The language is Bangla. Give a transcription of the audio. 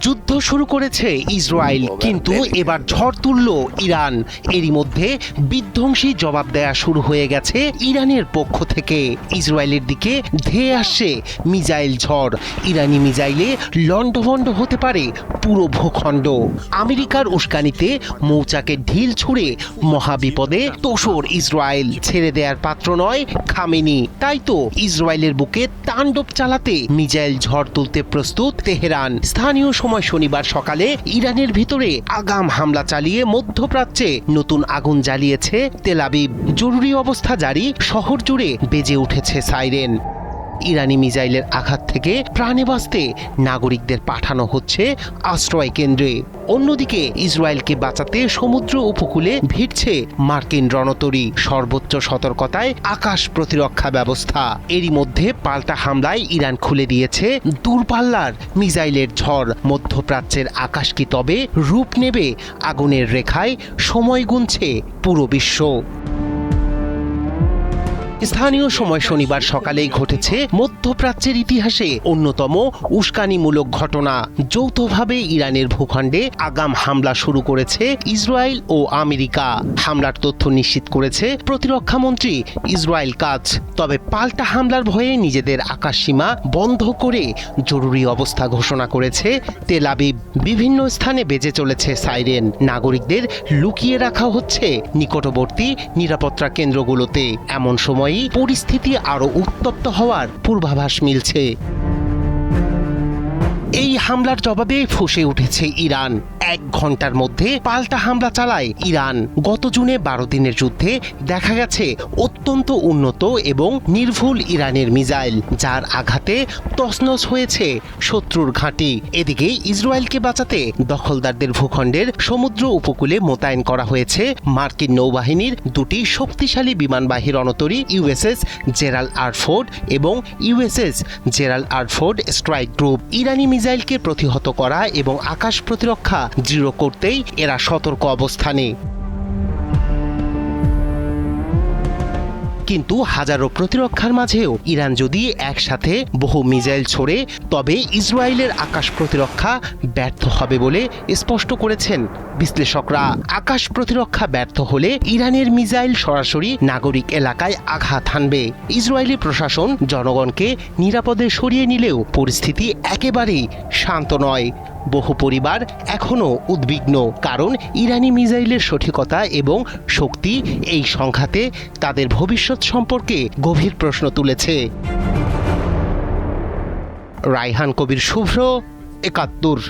যুদ্ধ শুরু করেছে ইসরায়েল, কিন্তু এবার ঝড় তুলল ইরান। এরই মধ্যে বিধ্বংসী জবাব দেয়া শুরু হয়ে গেছে ইরানের পক্ষ থেকে। ইসরায়েলের দিকে ধেয়ে আসছে মিসাইল ঝড়। ইরানি মিসাইলে লণ্ডভণ্ড হতে পারে পুরো ভূখণ্ড। আমেরিকার উস্কানিতে মৌচাকে ঢিল ছুঁড়ে মহাবিপদে তোষর ইসরায়েল। ছেড়ে দেওয়ার পাত্র নয় খামেনি। তাই তো ইসরায়েলের বুকে তাণ্ডব চালাতে মিসাইল ঝড় তুলতে প্রস্তুত তেহরান। স্থানীয় সময় শনিবার সকালে ইরানের ভিতরে আগাম হামলা চালিয়ে মধ্যপ্রাচ্যে নতুন আগুন জ্বালিয়েছে তেল আবিব। জরুরি অবস্থা জারি, শহর জুড়ে বেজে উঠেছে সাইরেন। ইরানি মিসাইলের আঘাত থেকে প্রাণে বাঁচতে নাগরিকদের পাঠানো হচ্ছে আশ্রয় কেন্দ্রে। অন্যদিকে ইসরায়েলকে বাঁচাতে সমুদ্র উপকূলে ভিড়ছে মার্কিন রণতরী। সর্বোচ্চ সতর্কতায় আকাশ প্রতিরক্ষা ব্যবস্থা। এরই মধ্যে পাল্টা হামলায় ইরান খুলে দিয়েছে দূরপাল্লার মিসাইলের ঝড়। মধ্যপ্রাচ্যের আকাশ কি তবে রূপ নেবে আগুনের রেখায়? সময় গুনছে পুরো বিশ্ব। স্থানীয় সময় শনিবার সকালেই ঘটেছে মধ্যপ্রাচ্যের ইতিহাসে অন্যতম উস্কানিমূলক ঘটনা। যৌথভাবে ইরানের ভূখণ্ডে আগাম হামলা শুরু করেছে ইসরায়েল ও আমেরিকা। হামলার তথ্য নিশ্চিত করেছে প্রতিরক্ষামন্ত্রী ইসরায়েল কাজ। তবে পাল্টা হামলার ভয়ে নিজেদের আকাশসীমা বন্ধ করে জরুরি অবস্থা ঘোষণা করেছে তেল আবিব। বিভিন্ন স্থানে বেজে চলেছে সাইরেন। নাগরিকদের লুকিয়ে রাখা হচ্ছে নিকটবর্তী নিরাপত্তা কেন্দ্রগুলোতে। এমন সময় পরিস্থিতি আরো উত্তপ্ত হওয়ার পূর্বাভাস মিলছে। এই হামলার জবাবে ফুঁসে উঠেছে ইরান। 1 ঘন্টার মধ্যে পাল্টা হামলা চালায় ইরান। গত জুনে 12 দিনের যুদ্ধে দেখা গেছে অত্যন্ত উন্নত এবং নির্ভুল ইরানের মিসাইল, যার আঘাতে তছনছ হয়েছে শত্রুর ঘাঁটি। এদিকে ইসরায়েলকে বাঁচাতে দখলদারদের ভূখণ্ডের সমুদ্র উপকূলে মোতায়েন করা হয়েছে মার্কিন নৌবাহিনীর 2টি শক্তিশালী বিমানবাহী রণতরী, ইউএসএস জেরাল্ড আর ফোর্ড এবং USS Gerald R Ford strike group. ইরানি মিসাইলকে প্রতিহত করা এবং আকাশ প্রতিরক্ষা দৃঢ় করতেই এরা সতর্ক অবস্থানে। কিন্তু হাজারো প্রতিরক্ষার মাঝেও ইরান যদি একসাথে বহু মিসাইল ছোড়ে, তবে ইসরায়েলের আকাশ প্রতিরক্ষা ব্যর্থ হবে বলে স্পষ্ট করেছেন বিশ্লেষকরা। আকাশ প্রতিরক্ষা ব্যর্থ হলে ইরানের মিসাইল সরাসরি নাগরিক এলাকায় আঘাত হানবে। ইসরায়েলি প্রশাসন জনগণকে নিরাপদে সরিয়ে নিলেও পরিস্থিতি একেবারেই শান্ত নয়। বহু পরিবার এখনও উদ্বিগ্ন, কারণ ইরানি মিসাইলের সঠিকতা এবং শক্তি এই সংঘাতে তাদের ভবিষ্যৎ সম্পর্কে গভীর প্রশ্ন তুলেছে। রায়হান কবির, শুভ্র, ৭১।